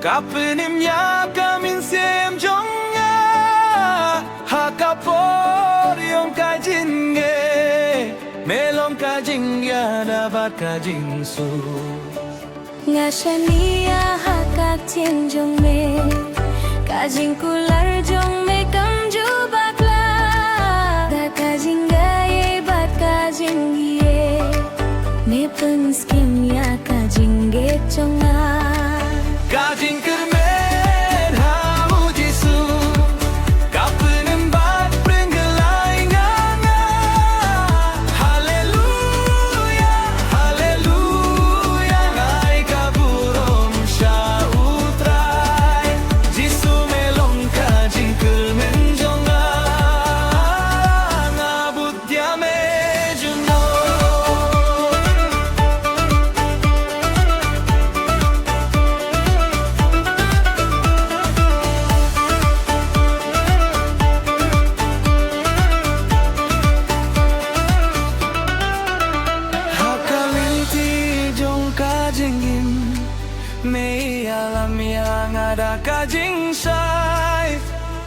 Kapenimnya kami siem jonga Hakapor yung kajinge Melong kajing ya dapat kajing su Ngashania hakak cien jong me Kajing kular jong me kamju bakla Da kajing gaye bat kajing ye Me penskim ya kajing ge jonga Kajing kermen hau jisu Kapenem bat pringgelai nganga Haleluya, haleluya Ngai kaburom syahutrai Jisu melong kajing kermen jonga Ngabut dia mejuno Mei alam yang ada kajing sai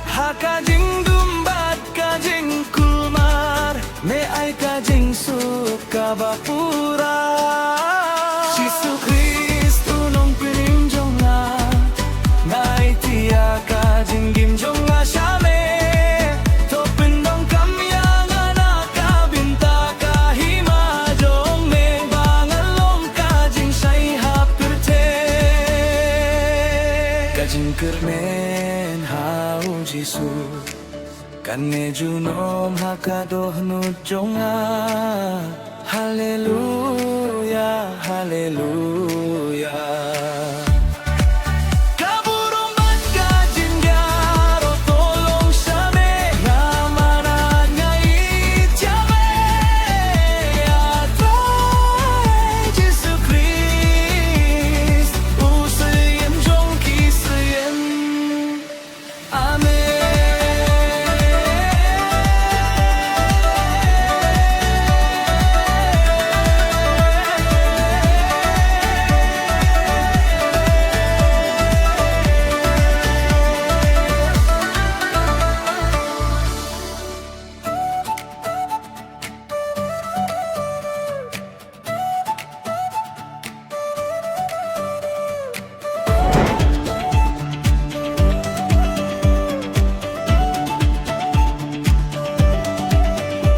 Hakajing dumbat kajing kulmar Me ai kajing suka bapura Yesu Kristu nong pirim jonga Ngai tia kajing gim jonga syame Topin dong kam yang anak kabinta kahima jong me bangalong kajing sai hapirte Kajing kermen hau jisu Kanne junom hakadoh nujonga Haleluya, haleluya Kaburong bat kajing garo tolong syame Ngamanat ngait syame Atrai Yesu Christ Usayem jong kisayem Amen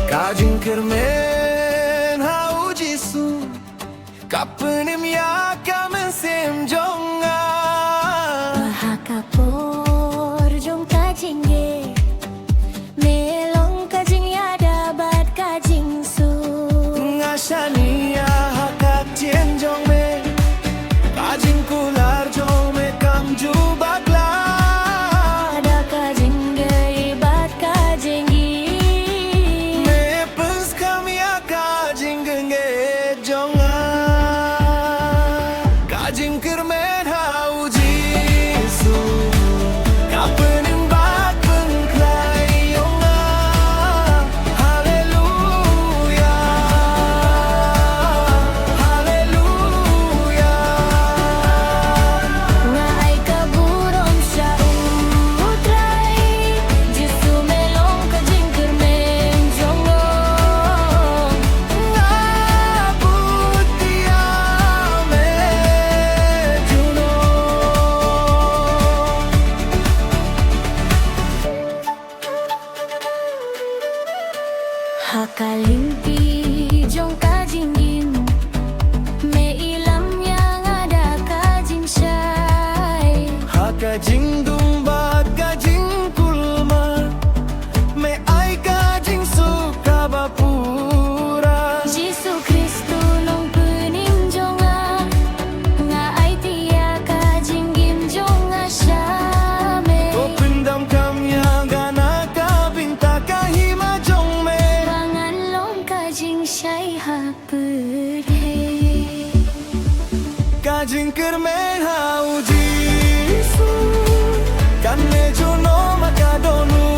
Kajing kermen hau jisu Kapenim ya kamen sem jonga Hakapor jong kajing ye Melong kajing ya dapat kajing su Ngashania hakak tien jong me Kajing kular jong me kamju bakla Ada kajing gaye bat kajing ye Me pens kami ya kajing genge jonga Kajing kermen hau jisu Kapenim bat pengklai yonga Haleluya, haleluya Nga ay kaburom siya utray Jisu melong kajing kermen jongong Ngabut dia mejuno Hakalimpi jong kajing gin Me ilam yang ada kajing syai Hakajing dumbat kajing kulma Me ai kajing suka bapura Yesu Kristu nong pening jonga Nga ay tia kajing gim jonga syame Topindam kam yang gana kabinta kahima jong me Bangan long kajing syai hapur Kajing kermen hau jisu Kanne juno makadonu